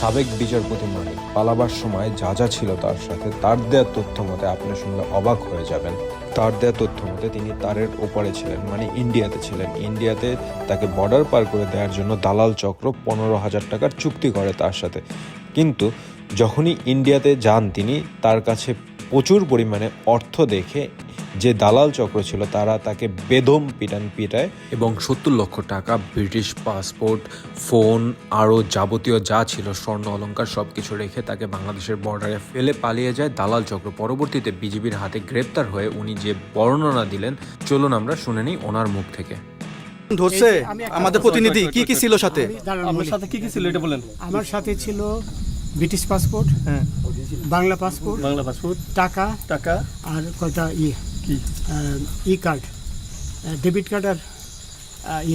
সাবেক বিচারপতি মানিক পালাবার সময় যা যা ছিল তার সাথে, তার দেওয়া তথ্য মতে আপনি শুনলে অবাক হয়ে যাবেন। তার দেওয়া তথ্য মতে তিনি তারের ওপারে ছিলেন, মানে ইন্ডিয়াতে ছিলেন। ইন্ডিয়াতে তাকে বর্ডার পার করে দেওয়ার জন্য দালাল চক্র 15,000 টাকার চুক্তি করে তার সাথে। কিন্তু যখনই ইন্ডিয়াতে যান তিনি, তার কাছে প্রচুর পরিমাণে অর্থ দেখে যে দালাল চক্র ছিল তারা তাকে বেদম পিটায় এবং 70 লক্ষ টাকা, ব্রিটিশ পাসপোর্ট, ফোন, আরও যাবতীয় যা ছিল স্বর্ণ অলংকার সব কিছু রেখে তাকে বাংলাদেশের বর্ডারে ফেলে পালিয়ে যায় দালাল চক্র। পরবর্তীতে বিজিবির হাতে গ্রেপ্তার হয়ে উনি যে বর্ণনা দিলেন, চলুন আমরা শুনে নিই ওনার মুখ থেকে। ধরছে আমাদের প্রতিনিধি কি কি ছিল সাথে? আমার সাথে কি কি ছিল এটা বলেন। আমার সাথে ছিল ব্রিটিশ পাসপোর্ট, হ্যাঁ, বাংলা পাসপোর্ট, টাকা টাকা আর কয়টা কি ই কার্ড, ডেবিট কার্ড আর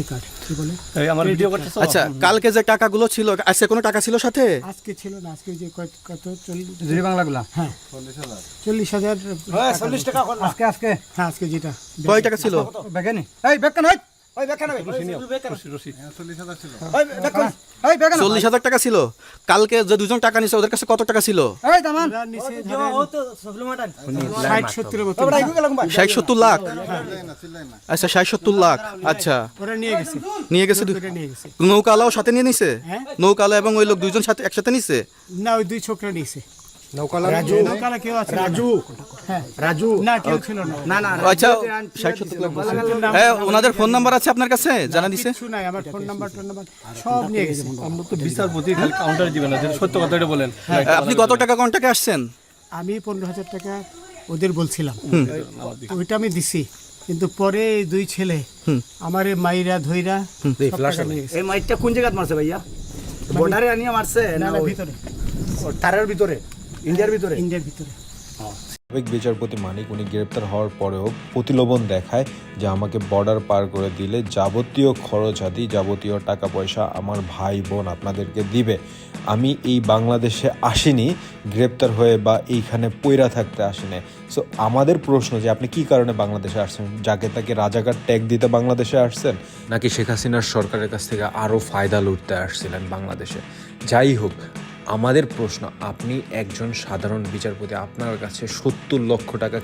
কার্ড কি বলে এই আমার ভিডিও করতে আচ্ছা, কালকে যে টাকাগুলো ছিল, আজকে কোনো টাকা ছিল সাথে? আজকে ছিল না, আজকে যে কত 40 বাংলাগুলা, হ্যাঁ 40,000 40 টাকা আজকে হ্যাঁ আজকে যেটা কয় টাকা ছিল? বেগানি এই বেকান হই ওই বেকান হই রশি 40,000 টাকা ছিল। কালকে যে দুজন টাকা নিছে ওদের কাছে কত টাকা ছিল? এই দামান ওরা নিচে ও তো সাপ্লিমেন্টারি 60-70 মতো 60-70 লাখ। আচ্ছা 60-70 লাখ। আচ্ছা, ওরা নিয়ে গেছে নিয়ে গেছে। নিয়ে গেছে নৌকালাও সাথে নিয়ে নিছে? হ্যাঁ। নৌকালা এবং ওই লোক দুইজন সাথে একসাথে নিছে? না, ওই দুই ছোকরা নিয়েছে। নৌকালা নৌকালা কেউ আছে? হ্যাঁ রাজু না, কেউ ছিল না। না আচ্ছা 60-70 লাখ বলছেন। হ্যাঁ, ওনাদের ফোন নাম্বার আছে আপনার কাছে? জানা দিছে? কিছু নাই, আমার ফোন নাম্বার সব নিয়ে গেছে। আমরা তো বিচারপতি খালি কাউন্টার দিবেন না, সত্য কথাটা বলেন। আপনি কত টাকা কন্টাক্টে আসছেন? আমি 15,000 টাকা ওদের বলছিলাম, ওইটা আমি দিছি। কিন্তু পরে এই দুই ছেলে আমারে মাইরা ধইরা সব টাকা নিয়ে গেছে। এই মাইটটা কোন জায়গায় মারছে ভাইয়া? বর্ডারে আনিয়ে মারছে না, না না, ওই ভিতরে, তারের ভিতরে, ইন্ডিয়ার ভিতরে? ইন্ডিয়ার ভিতরে। সাবেক বিচারপতি মানিক উনি গ্রেপ্তার হওয়ার পরেও প্রতিলোভন দেখায় যে আমাকে বর্ডার পার করে দিলে যাবতীয় খরচ আদি, যাবতীয় টাকা পয়সা আমার ভাই বোন আপনাদেরকে দিবে। আমি এই বাংলাদেশে আসিনি গ্রেপ্তার হয়ে বা এইখানে পইরা থাকতে আসিনি। সো আমাদের প্রশ্ন যে আপনি কি কারণে বাংলাদেশে আসছেন? যাকে তাকে রাজাকার ট্যাগ দিতে বাংলাদেশে আসছেন, নাকি শেখ হাসিনার সরকারের কাছ থেকে আরও ফায়দা লুটতে আসছিলেন বাংলাদেশে? যাই হোক, আমাদের প্রশ্ন, আপনি একজন সাধারণ বিচারপতি, আপনার কাছে 70 লক্ষ টাকা